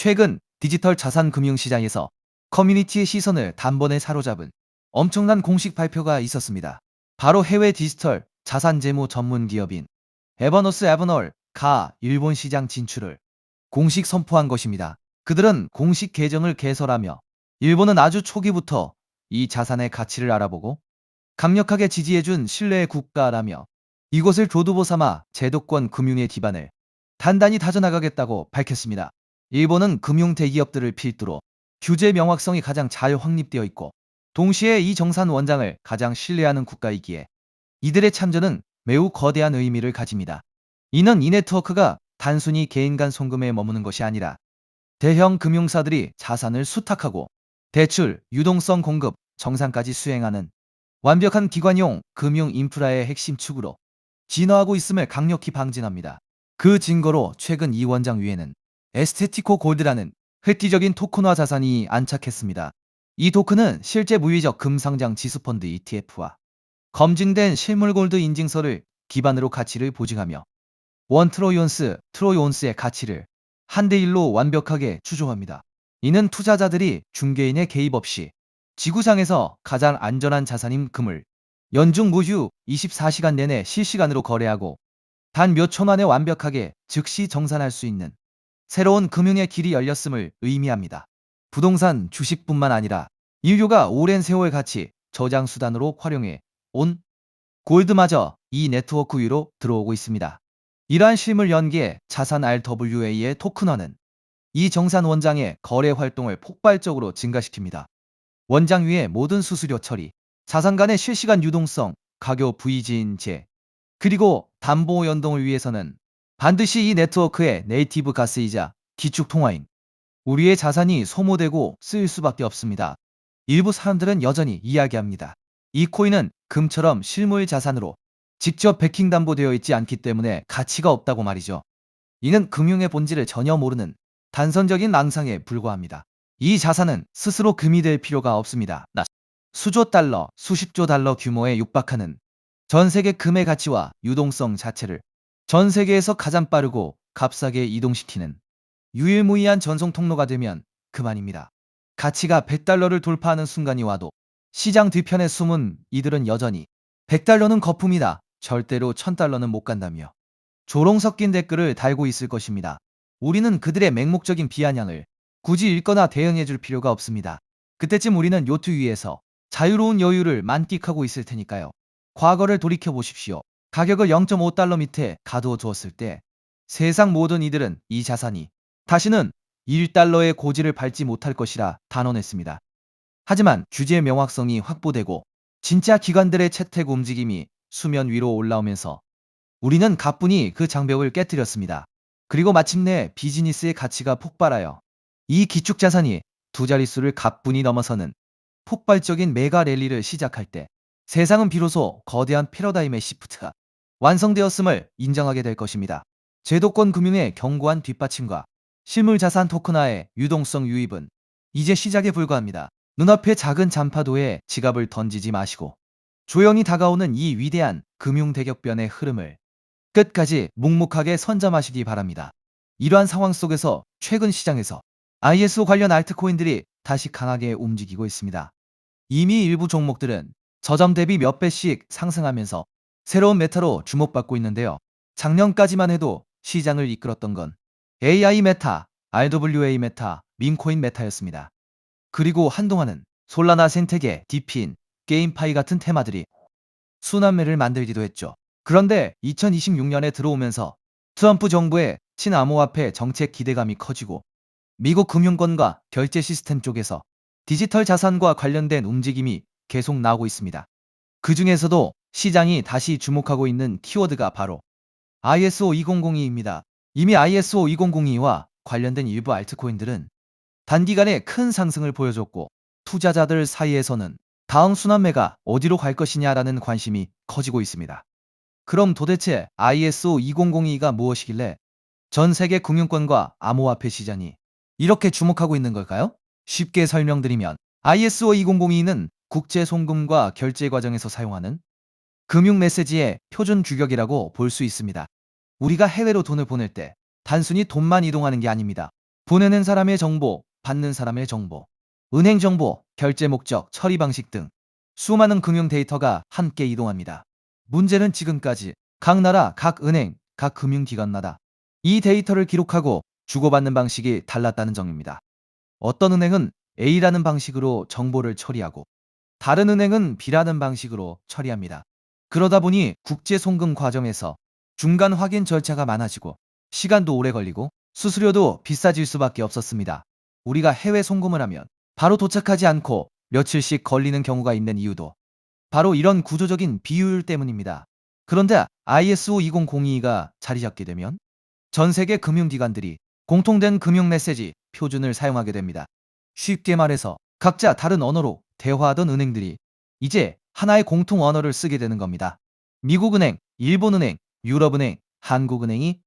최근 디지털 자산 금융 시장에서 커뮤니티의 시선을 단번에 사로잡은 엄청난 공식 발표가 있었습니다. 바로 해외 디지털 자산 재무 전문 기업인 에버노스 에버널가 일본 시장 진출을 공식 선포한 것입니다. 그들은 공식 계정을 개설하며 일본은 아주 초기부터 이 자산의 가치를 알아보고 강력하게 지지해준 신뢰의 국가라며 이곳을 교두보 삼아 제도권 금융의 기반을 단단히 다져나가겠다고 밝혔습니다. 일본은 금융 대기업들을 필두로 규제 명확성이 가장 잘 확립되어 있고 동시에 이 정산 원장을 가장 신뢰하는 국가이기에 이들의 참전은 매우 거대한 의미를 가집니다. 이는 이 네트워크가 단순히 개인 간 송금에 머무는 것이 아니라 대형 금융사들이 자산을 수탁하고 대출, 유동성 공급, 정산까지 수행하는 완벽한 기관용 금융 인프라의 핵심 축으로 진화하고 있음을 강력히 방진합니다. 그 증거로 최근 이 원장 위에는 에스테티코 골드라는 획기적인 토큰화 자산이 안착했습니다. 이 토큰은 실제 무위적 금상장 지수펀드 ETF와 검증된 실물 골드 인증서를 기반으로 가치를 보증하며 트로이온스의 가치를 한대1로 완벽하게 추종합니다. 이는 투자자들이 중개인의 개입 없이 지구상에서 가장 안전한 자산인 금을 연중 무휴 24시간 내내 실시간으로 거래하고 단 몇 초 만에 완벽하게 즉시 정산할 수 있는 새로운 금융의 길이 열렸음을 의미합니다. 부동산, 주식뿐만 아니라 인류가 오랜 세월 같이 저장 수단으로 활용해 온 골드마저 이 네트워크 위로 들어오고 있습니다. 이러한 실물 연계의 자산 RWA의 토큰화는 이 정산 원장의 거래 활동을 폭발적으로 증가시킵니다. 원장 위의 모든 수수료 처리, 자산 간의 실시간 유동성, 가교 부의지인제, 그리고 담보 연동을 위해서는 반드시 이 네트워크의 네이티브 가스이자 기축 통화인 우리의 자산이 소모되고 쓰일 수밖에 없습니다. 일부 사람들은 여전히 이야기합니다. 이 코인은 금처럼 실물 자산으로 직접 베킹 담보되어 있지 않기 때문에 가치가 없다고 말이죠. 이는 금융의 본질을 전혀 모르는 단선적인 망상에 불과합니다. 이 자산은 스스로 금이 될 필요가 없습니다. 수조 달러, 수십조 달러 규모에 육박하는 전 세계 금의 가치와 유동성 자체를 전 세계에서 가장 빠르고 값싸게 이동시키는 유일무이한 전송 통로가 되면 그만입니다. 가치가 100달러를 돌파하는 순간이 와도 시장 뒤편에 숨은 이들은 여전히 100달러는 거품이다, 절대로 1000달러는 못 간다며 조롱 섞인 댓글을 달고 있을 것입니다. 우리는 그들의 맹목적인 비아냥을 굳이 읽거나 대응해줄 필요가 없습니다. 그때쯤 우리는 요트 위에서 자유로운 여유를 만끽하고 있을 테니까요. 과거를 돌이켜보십시오. 가격을 0.5달러 밑에 가두어 두었을 때 세상 모든 이들은 이 자산이 다시는 1달러의 고지를 밟지 못할 것이라 단언했습니다. 하지만 규제의 명확성이 확보되고 진짜 기관들의 채택 움직임이 수면 위로 올라오면서 우리는 가뿐히 그 장벽을 깨뜨렸습니다. 그리고 마침내 비즈니스의 가치가 폭발하여 이 기축 자산이 두 자릿수를 가뿐히 넘어서는 폭발적인 메가 랠리를 시작할 때 세상은 비로소 거대한 패러다임의 시프트가 완성되었음을 인정하게 될 것입니다. 제도권 금융의 견고한 뒷받침과 실물 자산 토큰화의 유동성 유입은 이제 시작에 불과합니다. 눈앞의 작은 잔파도에 지갑을 던지지 마시고 조용히 다가오는 이 위대한 금융 대격변의 흐름을 끝까지 묵묵하게 선점하시기 바랍니다. 이러한 상황 속에서 최근 시장에서 ISO 관련 알트코인들이 다시 강하게 움직이고 있습니다. 이미 일부 종목들은 저점 대비 몇 배씩 상승하면서 새로운 메타로 주목받고 있는데요. 작년까지만 해도 시장을 이끌었던 건 AI 메타, RWA 메타, 밈코인 메타였습니다. 그리고 한동안은 솔라나 생태계, 디피인, 게임파이 같은 테마들이 순환매를 만들기도 했죠. 그런데 2026년에 들어오면서 트럼프 정부의 친암호화폐 정책 기대감이 커지고 미국 금융권과 결제 시스템 쪽에서 디지털 자산과 관련된 움직임이 계속 나오고 있습니다. 그 중에서도 시장이 다시 주목하고 있는 키워드가 바로 ISO 2002입니다. 이미 ISO 2002와 관련된 일부 알트코인들은 단기간에 큰 상승을 보여줬고 투자자들 사이에서는 다음 순환매가 어디로 갈 것이냐라는 관심이 커지고 있습니다. 그럼 도대체 ISO 2002가 무엇이길래 전 세계 금융권과 암호화폐 시장이 이렇게 주목하고 있는 걸까요? 쉽게 설명드리면 ISO 2002는 국제 송금과 결제 과정에서 사용하는 금융 메시지의 표준 규격이라고 볼 수 있습니다. 우리가 해외로 돈을 보낼 때 단순히 돈만 이동하는 게 아닙니다. 보내는 사람의 정보, 받는 사람의 정보, 은행 정보, 결제 목적, 처리 방식 등 수많은 금융 데이터가 함께 이동합니다. 문제는 지금까지 각 나라, 각 은행, 각 금융기관마다 이 데이터를 기록하고 주고받는 방식이 달랐다는 점입니다. 어떤 은행은 A라는 방식으로 정보를 처리하고 다른 은행은 B라는 방식으로 처리합니다. 그러다 보니 국제 송금 과정에서 중간 확인 절차가 많아지고 시간도 오래 걸리고 수수료도 비싸질 수밖에 없었습니다. 우리가 해외 송금을 하면 바로 도착하지 않고 며칠씩 걸리는 경우가 있는 이유도 바로 이런 구조적인 비효율 때문입니다. 그런데 ISO 20002가 자리 잡게 되면 전 세계 금융기관들이 공통된 금융 메시지 표준을 사용하게 됩니다. 쉽게 말해서 각자 다른 언어로 대화하던 은행들이 이제 하나의 공통 언어를 쓰게 되는 겁니다. 미국은행, 일본은행, 유럽은행, 한국은행이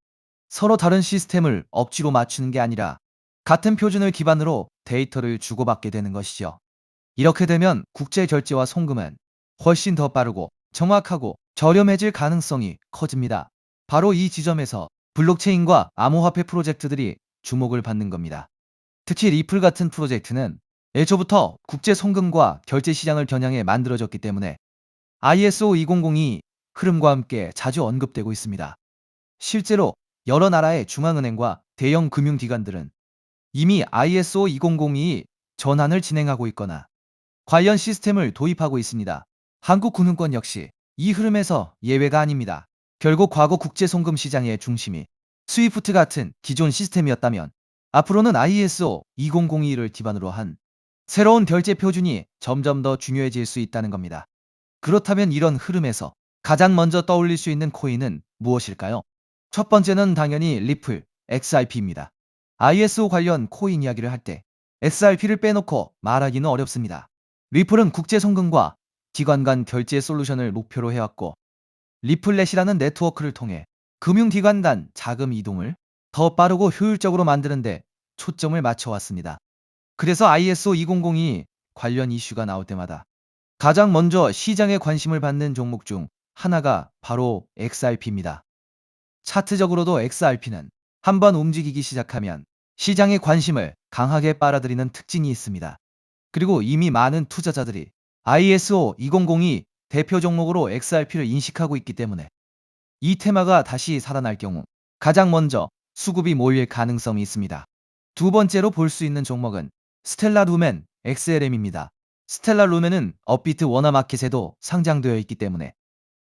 서로 다른 시스템을 억지로 맞추는 게 아니라 같은 표준을 기반으로 데이터를 주고받게 되는 것이죠. 이렇게 되면 국제 결제와 송금은 훨씬 더 빠르고 정확하고 저렴해질 가능성이 커집니다. 바로 이 지점에서 블록체인과 암호화폐 프로젝트들이 주목을 받는 겁니다. 특히 리플 같은 프로젝트는 애초부터 국제 송금과 결제 시장을 겨냥해 만들어졌기 때문에 ISO 2002 흐름과 함께 자주 언급되고 있습니다. 실제로 여러 나라의 중앙은행과 대형 금융기관들은 이미 ISO 2002 전환을 진행하고 있거나 관련 시스템을 도입하고 있습니다. 한국금융권 역시 이 흐름에서 예외가 아닙니다. 결국 과거 국제송금 시장의 중심이 스위프트 같은 기존 시스템이었다면 앞으로는 ISO 2002를 기반으로 한 새로운 결제 표준이 점점 더 중요해질 수 있다는 겁니다. 그렇다면 이런 흐름에서 가장 먼저 떠올릴 수 있는 코인은 무엇일까요? 첫 번째는 당연히 리플, XRP입니다. ISO 관련 코인 이야기를 할 때 XRP를 빼놓고 말하기는 어렵습니다. 리플은 국제송금과 기관 간 결제 솔루션을 목표로 해왔고 리플렛이라는 네트워크를 통해 금융기관 간 자금 이동을 더 빠르고 효율적으로 만드는데 초점을 맞춰왔습니다. 그래서 ISO 2002 관련 이슈가 나올 때마다 가장 먼저 시장에 관심을 받는 종목 중 하나가 바로 XRP입니다. 차트적으로도 XRP는 한번 움직이기 시작하면 시장의 관심을 강하게 빨아들이는 특징이 있습니다. 그리고 이미 많은 투자자들이 ISO 2002 대표 종목으로 XRP를 인식하고 있기 때문에 이 테마가 다시 살아날 경우 가장 먼저 수급이 몰릴 가능성이 있습니다. 두 번째로 볼 수 있는 종목은 스텔라 루멘 XLM입니다. 스텔라 루멘은 업비트 워너마켓에도 상장되어 있기 때문에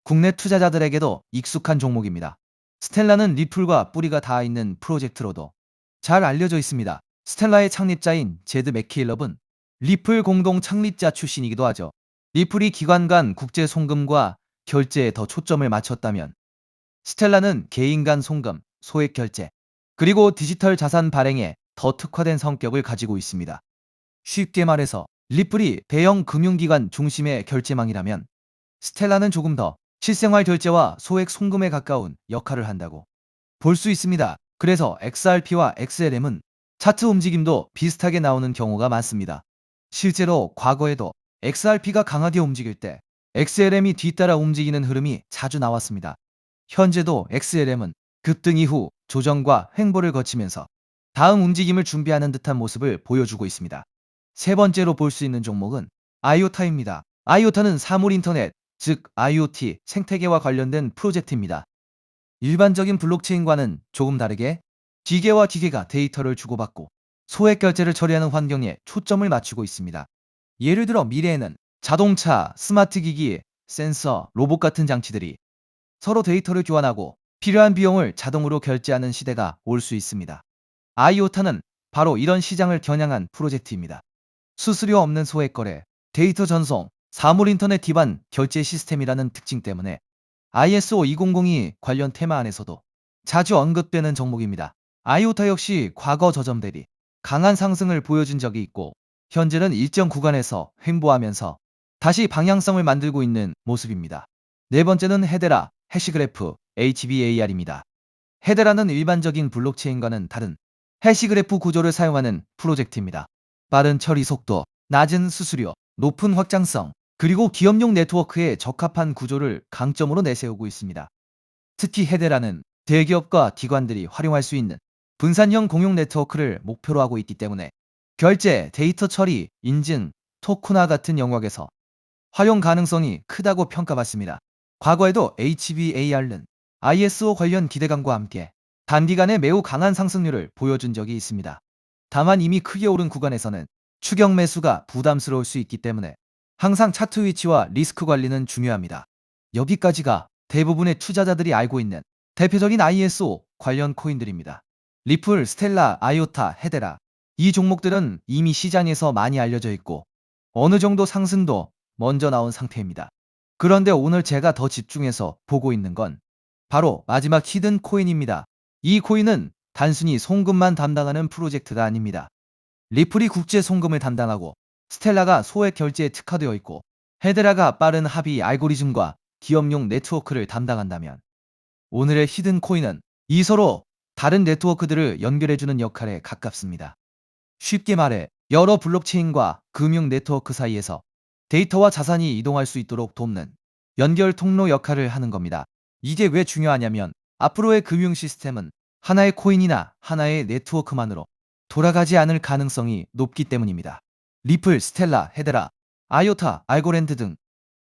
국내 투자자들에게도 익숙한 종목입니다. 스텔라는 리플과 뿌리가 닿아 있는 프로젝트로도 잘 알려져 있습니다. 스텔라의 창립자인 제드 맥케일럽은 리플 공동 창립자 출신이기도 하죠. 리플이 기관 간 국제 송금과 결제에 더 초점을 맞췄다면 스텔라는 개인 간 송금, 소액 결제, 그리고 디지털 자산 발행에 더 특화된 성격을 가지고 있습니다. 쉽게 말해서 리플이 대형 금융기관 중심의 결제망이라면 스텔라는 조금 더 실생활 결제와 소액 송금에 가까운 역할을 한다고 볼 수 있습니다. 그래서 XRP와 XLM은 차트 움직임도 비슷하게 나오는 경우가 많습니다. 실제로 과거에도 XRP가 강하게 움직일 때 XLM이 뒤따라 움직이는 흐름이 자주 나왔습니다. 현재도 XLM은 급등 이후 조정과 횡보를 거치면서 다음 움직임을 준비하는 듯한 모습을 보여주고 있습니다. 세 번째로 볼 수 있는 종목은 아이오타입니다. 아이오타는 사물인터넷, 즉 IoT 생태계와 관련된 프로젝트입니다. 일반적인 블록체인과는 조금 다르게 기계와 기계가 데이터를 주고받고 소액 결제를 처리하는 환경에 초점을 맞추고 있습니다. 예를 들어 미래에는 자동차, 스마트 기기, 센서, 로봇 같은 장치들이 서로 데이터를 교환하고 필요한 비용을 자동으로 결제하는 시대가 올 수 있습니다. 아이오타는 바로 이런 시장을 겨냥한 프로젝트입니다. 수수료 없는 소액 거래, 데이터 전송, 사물 인터넷 기반 결제 시스템이라는 특징 때문에 ISO 2002 관련 테마 안에서도 자주 언급되는 종목입니다. 아이오타 역시 과거 저점 대비 강한 상승을 보여준 적이 있고 현재는 일정 구간에서 횡보하면서 다시 방향성을 만들고 있는 모습입니다. 네 번째는 헤데라, 해시그래프, HBAR입니다. 헤데라는 일반적인 블록체인과는 다른 해시그래프 구조를 사용하는 프로젝트입니다. 빠른 처리 속도, 낮은 수수료, 높은 확장성, 그리고 기업용 네트워크에 적합한 구조를 강점으로 내세우고 있습니다. 특히 헤데라는 대기업과 기관들이 활용할 수 있는 분산형 공용 네트워크를 목표로 하고 있기 때문에 결제, 데이터 처리, 인증, 토큰화 같은 영역에서 활용 가능성이 크다고 평가받습니다. 과거에도 HBAR는 ISO 관련 기대감과 함께 단기간에 매우 강한 상승률을 보여준 적이 있습니다. 다만 이미 크게 오른 구간에서는 추격 매수가 부담스러울 수 있기 때문에 항상 차트 위치와 리스크 관리는 중요합니다. 여기까지가 대부분의 투자자들이 알고 있는 대표적인 ISO 관련 코인들입니다. 리플, 스텔라, 아이오타, 헤데라. 이 종목들은 이미 시장에서 많이 알려져 있고 어느 정도 상승도 먼저 나온 상태입니다. 그런데 오늘 제가 더 집중해서 보고 있는 건 바로 마지막 히든 코인입니다. 이 코인은 단순히 송금만 담당하는 프로젝트가 아닙니다. 리플이 국제 송금을 담당하고 스텔라가 소액 결제에 특화되어 있고 헤드라가 빠른 합의 알고리즘과 기업용 네트워크를 담당한다면 오늘의 히든 코인은 이 서로 다른 네트워크들을 연결해주는 역할에 가깝습니다. 쉽게 말해 여러 블록체인과 금융 네트워크 사이에서 데이터와 자산이 이동할 수 있도록 돕는 연결 통로 역할을 하는 겁니다. 이게 왜 중요하냐면 앞으로의 금융 시스템은 하나의 코인이나 하나의 네트워크만으로 돌아가지 않을 가능성이 높기 때문입니다. 리플, 스텔라, 헤데라, 아이오타, 알고랜드 등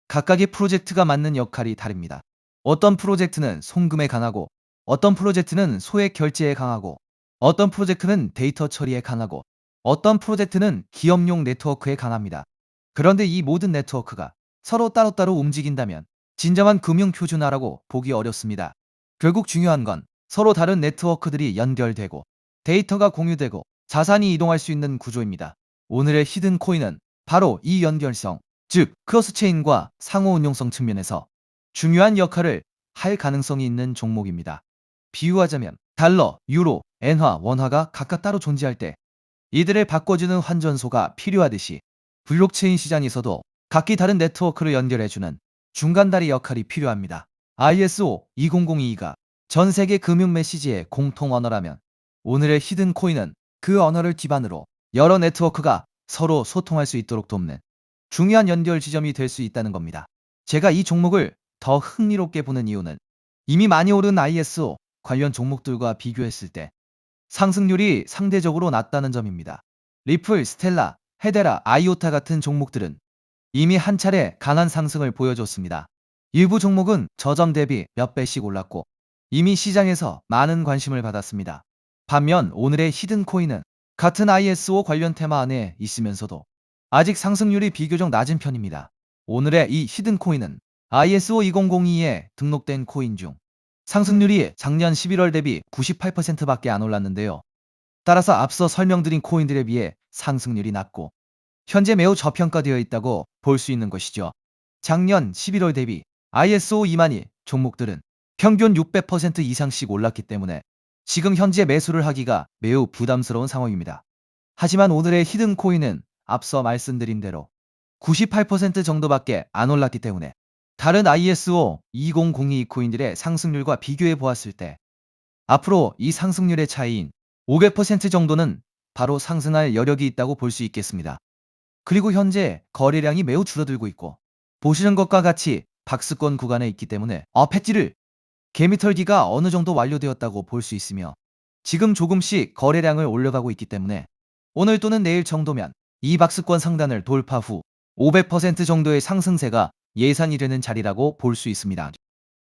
각각의 프로젝트가 맡는 역할이 다릅니다. 어떤 프로젝트는 송금에 강하고 어떤 프로젝트는 소액 결제에 강하고 어떤 프로젝트는 데이터 처리에 강하고 어떤 프로젝트는 기업용 네트워크에 강합니다. 그런데 이 모든 네트워크가 서로 따로따로 움직인다면 진정한 금융 표준화라고 보기 어렵습니다. 결국 중요한 건 서로 다른 네트워크들이 연결되고 데이터가 공유되고 자산이 이동할 수 있는 구조입니다. 오늘의 히든 코인은 바로 이 연결성, 즉 크로스체인과 상호 운용성 측면에서 중요한 역할을 할 가능성이 있는 종목입니다. 비유하자면 달러, 유로, 엔화, 원화가 각각 따로 존재할 때 이들을 바꿔주는 환전소가 필요하듯이 블록체인 시장에서도 각기 다른 네트워크를 연결해주는 중간다리 역할이 필요합니다. ISO 2002가 전 세계 금융 메시지의 공통 언어라면 오늘의 히든 코인은 그 언어를 기반으로 여러 네트워크가 서로 소통할 수 있도록 돕는 중요한 연결 지점이 될 수 있다는 겁니다. 제가 이 종목을 더 흥미롭게 보는 이유는 이미 많이 오른 ISO 관련 종목들과 비교했을 때 상승률이 상대적으로 낮다는 점입니다. 리플, 스텔라, 헤데라, 아이오타 같은 종목들은 이미 한 차례 강한 상승을 보여줬습니다. 일부 종목은 저점 대비 몇 배씩 올랐고 이미 시장에서 많은 관심을 받았습니다. 반면 오늘의 히든 코인은 같은 ISO 관련 테마 안에 있으면서도 아직 상승률이 비교적 낮은 편입니다. 오늘의 이 히든 코인은 ISO 2002에 등록된 코인 중 상승률이 작년 11월 대비 98%밖에 안 올랐는데요. 따라서 앞서 설명드린 코인들에 비해 상승률이 낮고 현재 매우 저평가되어 있다고 볼 수 있는 것이죠. 작년 11월 대비 ISO 2만이 종목들은 평균 600% 이상씩 올랐기 때문에 지금 현재 매수를 하기가 매우 부담스러운 상황입니다. 하지만 오늘의 히든 코인은 앞서 말씀드린 대로 98% 정도밖에 안 올랐기 때문에 다른 ISO 2002 코인들의 상승률과 비교해 보았을 때 앞으로 이 상승률의 차이인 500% 정도는 바로 상승할 여력이 있다고 볼 수 있겠습니다. 그리고 현재 거래량이 매우 줄어들고 있고 보시는 것과 같이 박스권 구간에 있기 때문에 패지를 개미털기가 어느 정도 완료되었다고 볼 수 있으며 지금 조금씩 거래량을 올려가고 있기 때문에 오늘 또는 내일 정도면 이 박스권 상단을 돌파 후 500% 정도의 상승세가 예상이 되는 자리라고 볼 수 있습니다.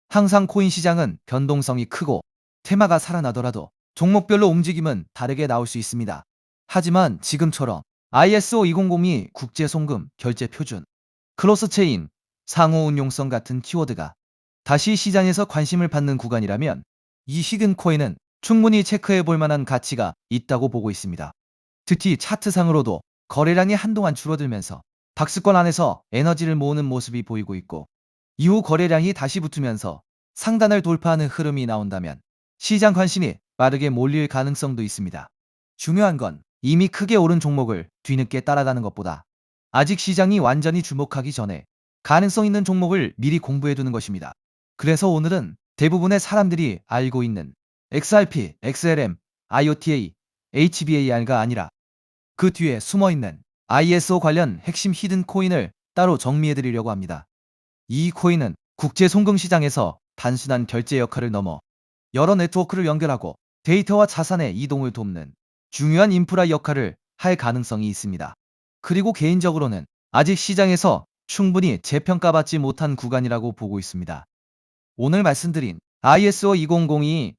항상 코인 시장은 변동성이 크고 테마가 살아나더라도 종목별로 움직임은 다르게 나올 수 있습니다. 하지만 지금처럼 ISO 2002 국제송금 결제 표준, 크로스체인, 상호 운용성 같은 키워드가 다시 시장에서 관심을 받는 구간이라면 이 히든 코인은 충분히 체크해 볼 만한 가치가 있다고 보고 있습니다. 특히 차트상으로도 거래량이 한동안 줄어들면서 박스권 안에서 에너지를 모으는 모습이 보이고 있고 이후 거래량이 다시 붙으면서 상단을 돌파하는 흐름이 나온다면 시장 관심이 빠르게 몰릴 가능성도 있습니다. 중요한 건 이미 크게 오른 종목을 뒤늦게 따라가는 것보다 아직 시장이 완전히 주목하기 전에 가능성 있는 종목을 미리 공부해두는 것입니다. 그래서 오늘은 대부분의 사람들이 알고 있는 XRP, XLM, IOTA, HBAR가 아니라 그 뒤에 숨어있는 ISO 관련 핵심 히든 코인을 따로 정리해드리려고 합니다. 이 코인은 국제 송금 시장에서 단순한 결제 역할을 넘어 여러 네트워크를 연결하고 데이터와 자산의 이동을 돕는 중요한 인프라 역할을 할 가능성이 있습니다. 그리고 개인적으로는 아직 시장에서 충분히 재평가받지 못한 구간이라고 보고 있습니다. 오늘 말씀드린 ISO 2002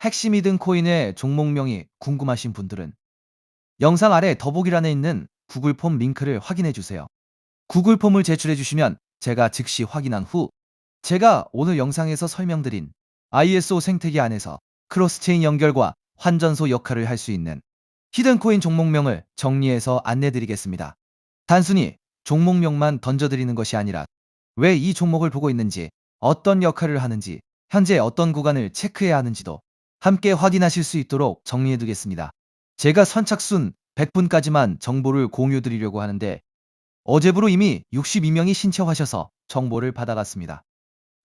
핵심 히든 코인의 종목명이 궁금하신 분들은 영상 아래 더보기란에 있는 구글 폼 링크를 확인해 주세요. 구글 폼을 제출해 주시면 제가 즉시 확인한 후 제가 오늘 영상에서 설명드린 ISO 생태계 안에서 크로스체인 연결과 환전소 역할을 할 수 있는 히든코인 종목명을 정리해서 안내드리겠습니다. 단순히 종목명만 던져드리는 것이 아니라 왜 이 종목을 보고 있는지, 어떤 역할을 하는지, 현재 어떤 구간을 체크해야 하는지도 함께 확인하실 수 있도록 정리해두겠습니다. 제가 선착순 100분까지만 정보를 공유드리려고 하는데 어제부로 이미 62명이 신청하셔서 정보를 받아갔습니다.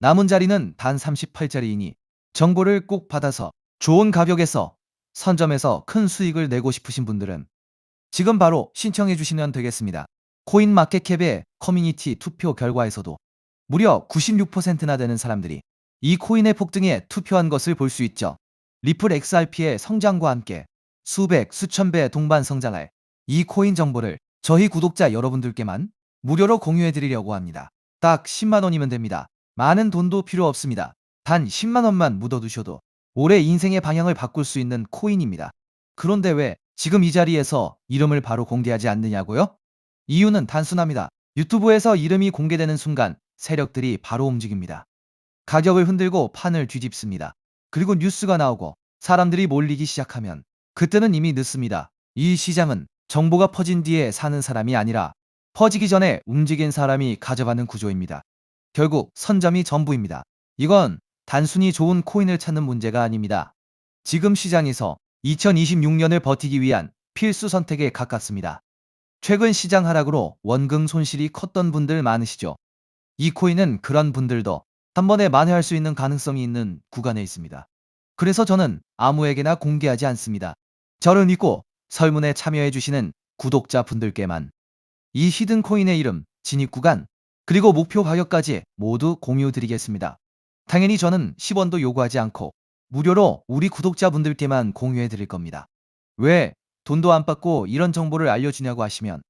남은 자리는 단 38자리이니 정보를 꼭 받아서 좋은 가격에서 선점해서 큰 수익을 내고 싶으신 분들은 지금 바로 신청해 주시면 되겠습니다. 코인마켓캡의 커뮤니티 투표 결과에서도 무려 96%나 되는 사람들이 이 코인의 폭등에 투표한 것을 볼 수 있죠. 리플 XRP의 성장과 함께 수백, 수천 배 동반 성장할 이 코인 정보를 저희 구독자 여러분들께만 무료로 공유해 드리려고 합니다. 딱 10만 원이면 됩니다. 많은 돈도 필요 없습니다. 단 10만 원만 묻어두셔도 올해 인생의 방향을 바꿀 수 있는 코인입니다. 그런데 왜 지금 이 자리에서 이름을 바로 공개하지 않느냐고요? 이유는 단순합니다. 유튜브에서 이름이 공개되는 순간 세력들이 바로 움직입니다. 가격을 흔들고 판을 뒤집습니다. 그리고 뉴스가 나오고 사람들이 몰리기 시작하면 그때는 이미 늦습니다. 이 시장은 정보가 퍼진 뒤에 사는 사람이 아니라 퍼지기 전에 움직인 사람이 가져가는 구조입니다. 결국 선점이 전부입니다. 이건 단순히 좋은 코인을 찾는 문제가 아닙니다. 지금 시장에서 2026년을 버티기 위한 필수 선택에 가깝습니다. 최근 시장 하락으로 원금 손실이 컸던 분들 많으시죠? 이 코인은 그런 분들도 한 번에 만회할 수 있는 가능성이 있는 구간에 있습니다. 그래서 저는 아무에게나 공개하지 않습니다. 저를 믿고 설문에 참여해주시는 구독자분들께만 이 히든 코인의 이름, 진입 구간, 그리고 목표 가격까지 모두 공유드리겠습니다. 당연히 저는 10원도 요구하지 않고 무료로 우리 구독자분들께만 공유해 드릴 겁니다. 왜 돈도 안 받고 이런 정보를 알려주냐고 하시면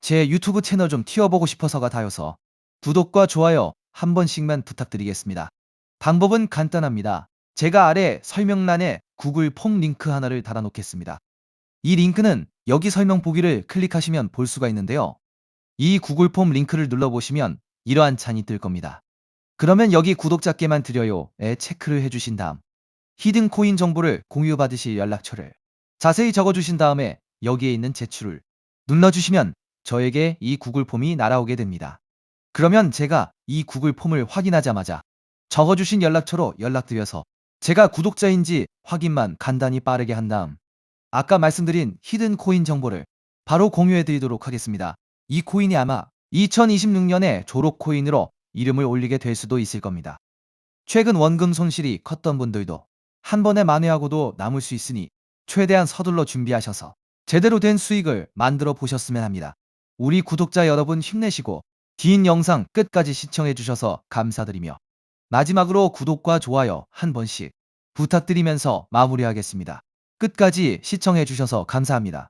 제 유튜브 채널 좀 튀어보고 싶어서가 다여서 구독과 좋아요 한 번씩만 부탁드리겠습니다. 방법은 간단합니다. 제가 아래 설명란에 구글 폼 링크 하나를 달아놓겠습니다. 이 링크는 여기 설명 보기를 클릭하시면 볼 수가 있는데요. 이 구글 폼 링크를 눌러보시면 이러한 창이 뜰 겁니다. 그러면 여기 구독자께만 드려요에 체크를 해주신 다음 히든 코인 정보를 공유받으실 연락처를 자세히 적어주신 다음에 여기에 있는 제출을 눌러주시면 저에게 이 구글 폼이 날아오게 됩니다. 그러면 제가 이 구글 폼을 확인하자마자 적어주신 연락처로 연락드려서 제가 구독자인지 확인만 간단히 빠르게 한 다음 아까 말씀드린 히든 코인 정보를 바로 공유해드리도록 하겠습니다. 이 코인이 아마 2026년에 졸업 코인으로 이름을 올리게 될 수도 있을 겁니다. 최근 원금 손실이 컸던 분들도 한 번에 만회하고도 남을 수 있으니 최대한 서둘러 준비하셔서 제대로 된 수익을 만들어 보셨으면 합니다. 우리 구독자 여러분 힘내시고 긴 영상 끝까지 시청해 주셔서 감사드리며 마지막으로 구독과 좋아요 한 번씩 부탁드리면서 마무리하겠습니다. 끝까지 시청해 주셔서 감사합니다.